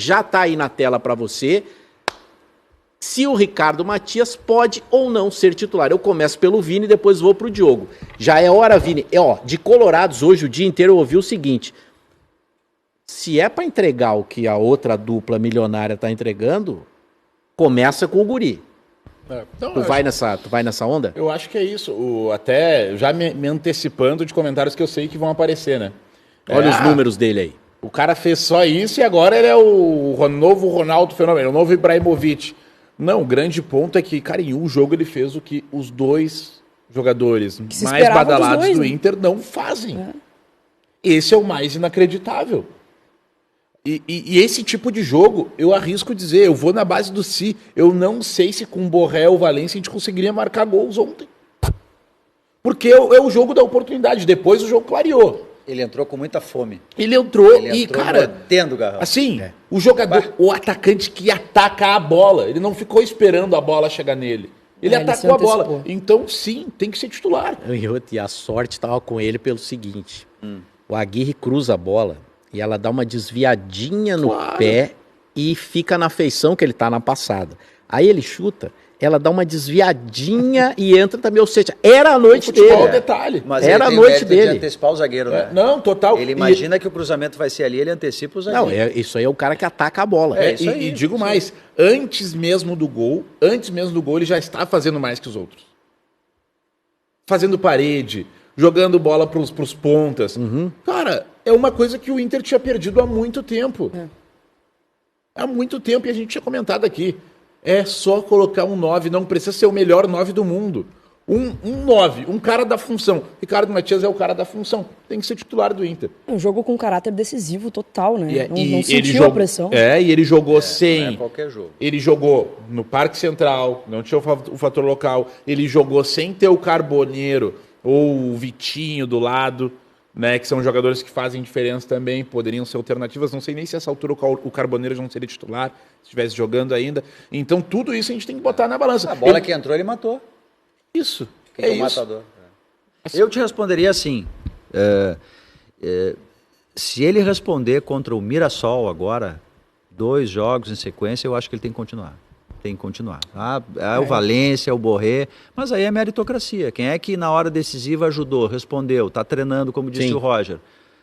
já tá aí na tela para você. Se o Ricardo Matias pode ou não ser titular. Eu começo pelo Vini e depois vou pro Diogo. Já é hora, Vini. De Colorados, hoje o dia inteiro eu ouvi o seguinte. Se é para entregar o que a outra dupla milionária tá entregando, começa com o guri. Então, Tu vai nessa onda? Eu acho que é isso. Até já me antecipando de comentários que eu sei que vão aparecer, né? Olha os números dele aí. O cara fez só isso e agora ele é o novo Ronaldo Fenômeno, o novo Ibrahimovic. Não, o grande ponto é que, cara, em um jogo ele fez o que os dois jogadores mais badalados do Inter não fazem. Esse é o mais inacreditável. E esse tipo de jogo, eu arrisco dizer, eu vou na base do si. Eu não sei se com o Borré ou o Valência a gente conseguiria marcar gols ontem. Porque é o jogo da oportunidade. Depois o jogo clareou. Ele entrou com muita fome. Ele entrou cara, mordendo o garrafão. Assim, o jogador, o atacante que ataca a bola, ele não ficou esperando a bola chegar nele. Ele atacou a bola. Então, sim, tem que ser titular. E a sorte estava com ele pelo seguinte. O Aguirre cruza a bola e ela dá uma desviadinha no pé e fica na feição que ele tá na passada. Aí ele chuta, ela dá uma desviadinha e entra também, ou seja, era a noite dele. É o detalhe. Mas era a noite dele. De antecipar o zagueiro, né? Não, total. Ele imagina que o cruzamento vai ser ali, ele antecipa o zagueiro. Não, isso aí é o cara que ataca a bola. Isso aí, e digo mais, antes mesmo do gol, ele já está fazendo mais que os outros. Fazendo parede, jogando bola pros pontas. Cara, é uma coisa que o Inter tinha perdido há muito tempo. Há muito tempo, e a gente tinha comentado aqui. É só colocar um 9, não precisa ser o melhor 9 do mundo. Um 9, um cara da função. Ricardo Matias é o cara da função. Tem que ser titular do Inter. Um jogo com caráter decisivo total, né? Não sentiu a pressão. E ele jogou sem... Não é qualquer jogo. Ele jogou no Parque Central, não tinha o fator local. Ele jogou sem ter o Carboneiro ou o Vitinho do lado, né? Que são jogadores que fazem diferença também, poderiam ser alternativas. Não sei nem se essa altura o Carboneiro já não seria titular, se estivesse jogando ainda. Então tudo isso a gente tem que botar na balança. A bola que entrou, ele matou. Isso. É isso. Matador. Eu te responderia assim. Se ele responder contra o Mirassol agora, 2 jogos em sequência, eu acho que ele tem que continuar. O Valência, o Borré, mas aí é meritocracia. Quem é que na hora decisiva ajudou, respondeu, está treinando, como disse o Roger?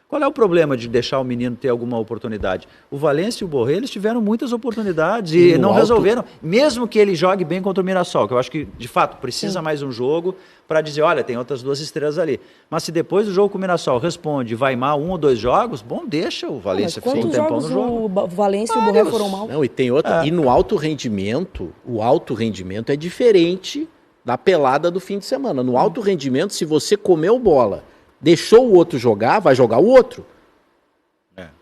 Qual é o problema de deixar o menino ter alguma oportunidade? O Valência e o Borré, eles tiveram muitas oportunidades e não resolveram. Mesmo que ele jogue bem contra o Mirassol, que eu acho que, de fato, precisa mais um jogo para dizer, olha, tem outras 2 estrelas ali. Mas se depois do jogo com o Mirassol responde, vai mal 1 ou 2 jogos, bom, deixa o Valência ficar um tempão no jogo. O Valência e o Borré foram mal? Não, e tem outra. E no alto rendimento, o alto rendimento é diferente da pelada do fim de semana. No alto rendimento, se você comeu bola, deixou o outro jogar, vai jogar o outro.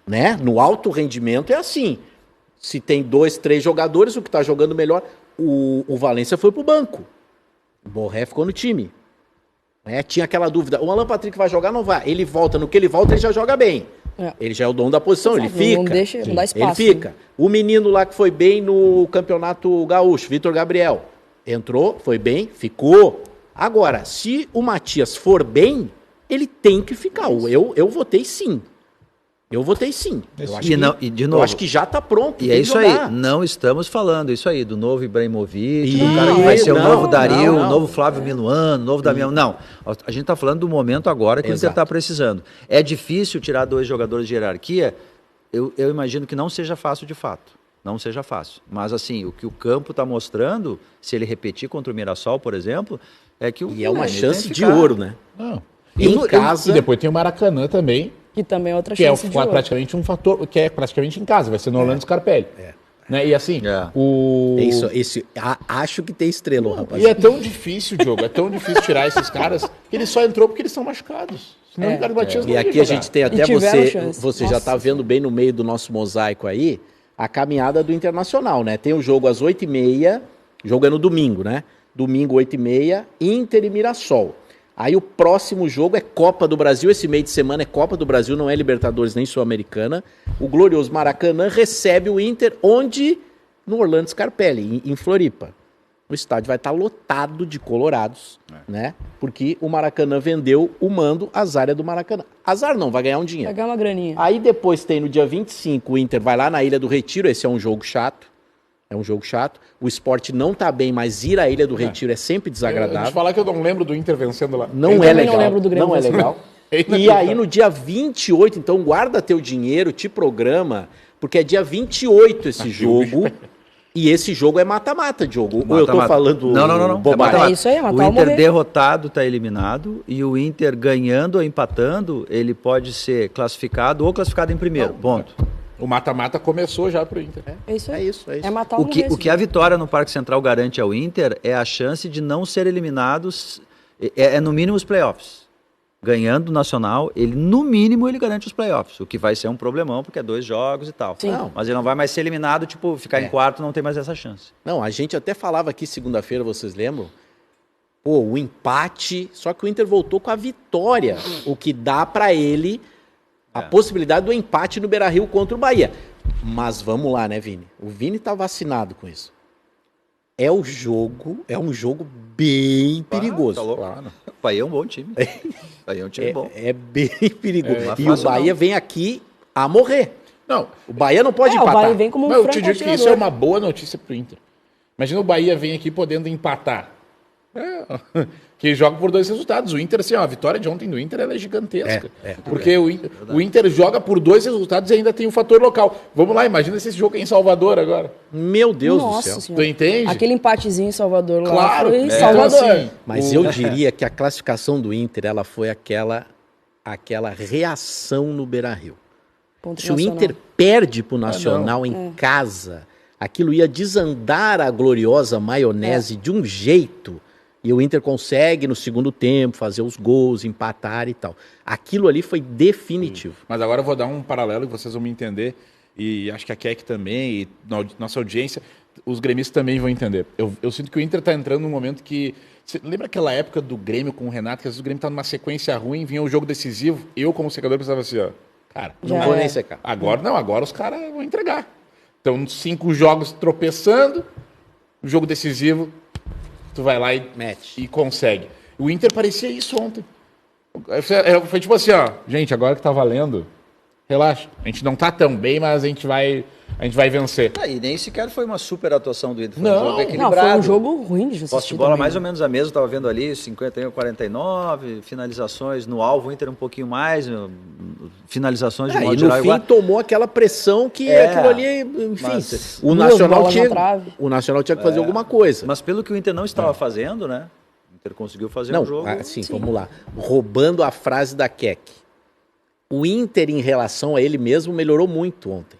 Né? No alto rendimento é assim. Se tem 2, 3 jogadores, o que está jogando melhor, o Valência foi pro banco. O Borré ficou no time. Tinha aquela dúvida, o Alan Patrick vai jogar ou não vai? Ele volta, no que ele volta ele já joga bem. Ele já é o dono da posição, ele fica. Não dá espaço. Ele fica. O menino lá que foi bem no Campeonato Gaúcho, Vitor Gabriel, entrou, foi bem, ficou. Agora, se o Matias for bem, ele tem que ficar. Eu votei sim. Eu acho que já está pronto. E é isso aí. Não estamos falando isso aí do novo Ibrahimovic, do cara que vai ser o novo Dario, o novo Flávio Minuano, o novo Damião. Não. A gente está falando do momento agora que o Inter está precisando. É difícil tirar 2 jogadores de hierarquia? Eu imagino que não seja fácil de fato. Não seja fácil. Mas assim, o que o campo está mostrando, se ele repetir contra o Mirassol, por exemplo, é que é uma chance de ouro, né? Em casa. E depois tem o Maracanã também. Que também é outra chance de ouro. Praticamente um fator, que é praticamente em casa, vai ser no Orlando Scarpelli. Né? E assim, acho que tem estrela, rapaz. E é tão difícil, Diogo, tirar esses caras, que ele só entrou porque eles são machucados. Senão o Ricardo Matias não E aqui jogar. A gente tem até você já está vendo bem no meio do nosso mosaico aí, a caminhada do Internacional, né? Tem o jogo às 8h30, jogo é no domingo, né? Domingo, 8h30, Inter e Mirassol. Aí o próximo jogo é Copa do Brasil, esse meio de semana é Copa do Brasil, não é Libertadores nem Sul-Americana. O glorioso Maracanã recebe o Inter, onde? No Orlando Scarpelli, em Floripa. o estádio vai estar lotado de colorados, né? Porque o Maracanã vendeu o mando, azar é do Maracanã. Azar não, vai ganhar um dinheiro. Vai ganhar uma graninha. Aí depois tem no dia 25, o Inter vai lá na Ilha do Retiro, esse é um jogo chato. É um jogo chato. O Sport não tá bem, mas ir à Ilha do Retiro é sempre desagradável. Deixa eu falar que eu não lembro do Inter vencendo lá. Não é legal. Não lembro do Grêmio Não é vencendo. legal. E aí no dia 28, então guarda teu dinheiro, te programa, porque é dia 28 esse jogo. E esse jogo é mata-mata, Diogo. Ou eu tô falando Não. bobagem? É isso aí, matar o ou Inter morrer. derrotado está eliminado e o Inter ganhando ou empatando, ele pode ser classificado ou classificado em primeiro. Ponto. O mata-mata começou já pro Inter. É isso aí. É isso. É matar ou O que, morrer. o que a vitória no Parque Central garante ao Inter é a chance de não ser eliminados, no mínimo os playoffs. Ganhando o Nacional, no mínimo ele garante os playoffs, o que vai ser um problemão, porque é 2 jogos e tal. Sim. Não. Mas ele não vai mais ser eliminado, tipo, ficar em quarto não tem mais essa chance. Não, a gente até falava aqui segunda-feira, vocês lembram? Pô, o empate, só que o Inter voltou com a vitória, o que dá pra ele a possibilidade do empate no Beira-Rio contra o Bahia. Mas vamos lá, né, Vini? O Vini tá vacinado com isso. É um jogo bem perigoso. Tá louco? Claro. O Bahia é um bom time. O Bahia é um time bom. É bem perigoso. Não é E o fácil, Bahia não. vem aqui a morrer. Não, O Bahia não pode O empatar. Bahia vem como um mas eu franco te digo que atirador. isso é uma boa notícia pro Inter. Imagina o Bahia vem aqui podendo empatar. Que joga por 2 resultados. O Inter, assim, ó, a vitória de ontem do Inter ela é gigantesca. Porque o Inter joga por 2 resultados e ainda tem um fator local. Vamos lá, imagina se esse jogo é em Salvador agora. Meu Deus Nossa do céu. Senhora. Tu entende? Aquele empatezinho em Salvador lá Claro. foi Então, Salvador. assim, Mas eu diria que a classificação do Inter, ela foi aquela reação no Beira-Rio. Ponto Se o nacional. Inter perde pro Nacional em casa, aquilo ia desandar a gloriosa maionese de um jeito. E o Inter consegue, no segundo tempo, fazer os gols, empatar e tal. Aquilo ali foi definitivo. Mas agora eu vou dar um paralelo que vocês vão me entender. E acho que a Keck também, e nossa audiência, os gremistas também vão entender. Eu sinto que o Inter está entrando num momento que... Você lembra aquela época do Grêmio com o Renato, que às vezes o Grêmio estava numa sequência ruim, vinha um jogo decisivo, eu como secador pensava assim, ó, cara, Não Já vou é. nem secar. agora os caras vão entregar. Então, 5 jogos tropeçando, jogo decisivo, tu vai lá e consegue. O Inter parecia isso ontem. Foi tipo assim, ó, gente, agora que tá valendo, relaxa. A gente não tá tão bem, mas a gente vai vencer. E nem sequer foi uma super atuação do Inter. Foi Não. um jogo Não, equilibrado. foi um jogo ruim de assistir Posse de bola também, mais né? ou menos a mesma, estava vendo ali, 51-49, finalizações no alvo, o Inter um pouquinho mais, finalizações de E modo no geral fim igual. tomou aquela pressão que aquilo ali, enfim, mas o duas bolas na trave. Nacional tinha que fazer alguma coisa. Mas pelo que o Inter não estava fazendo, né? O Inter conseguiu fazer Não, um jogo. assim, vamos lá. Roubando a frase da Keck. O Inter, em relação a ele mesmo, melhorou muito ontem.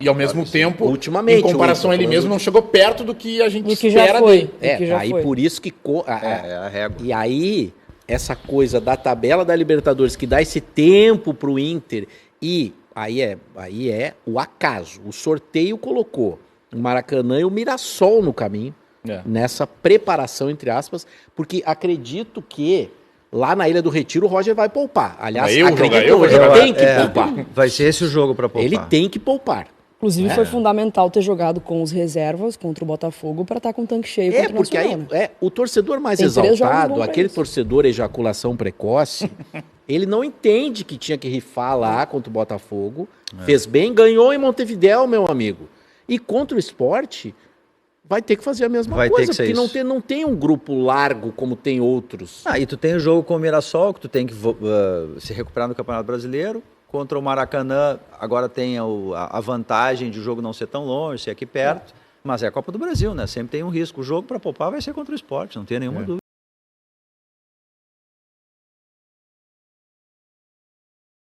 E ao mesmo tempo, Ultimamente, em comparação a o Inter, ele mesmo, não chegou perto do que a gente Do que já espera foi. dele. Do que já Aí foi. por isso que... É a régua. E aí, essa coisa da tabela da Libertadores, que dá esse tempo pro Inter, e aí é o acaso. O sorteio colocou o Maracanã e o Mirassol no caminho, nessa preparação, entre aspas, porque acredito que lá na Ilha do Retiro o Roger vai poupar. Aliás, Vai eu acredito jogar, que eu o vou Roger jogar. tem que poupar. Vai ser esse o jogo para poupar. Ele tem que poupar. Inclusive, foi fundamental ter jogado com os reservas contra o Botafogo para estar com o tanque cheio contra o Porque aí Nacional, né? o torcedor mais Tem 3 jogos exaltado, bons pra aquele isso. torcedor ejaculação precoce, ele não entende que tinha que rifar lá contra o Botafogo. Fez bem, ganhou em Montevidéu, meu amigo. E contra o Sport, vai ter que fazer a mesma Vai ter coisa, que ser porque isso. não tem um grupo largo como tem outros. E tu tem o jogo com o Mirassol, que tu tem que se recuperar no Campeonato Brasileiro. Contra o Maracanã, agora tem a vantagem de o jogo não ser tão longe, ser aqui perto. Mas é a Copa do Brasil, né? Sempre tem um risco. O jogo para poupar vai ser contra o Sport, não tem nenhuma dúvida.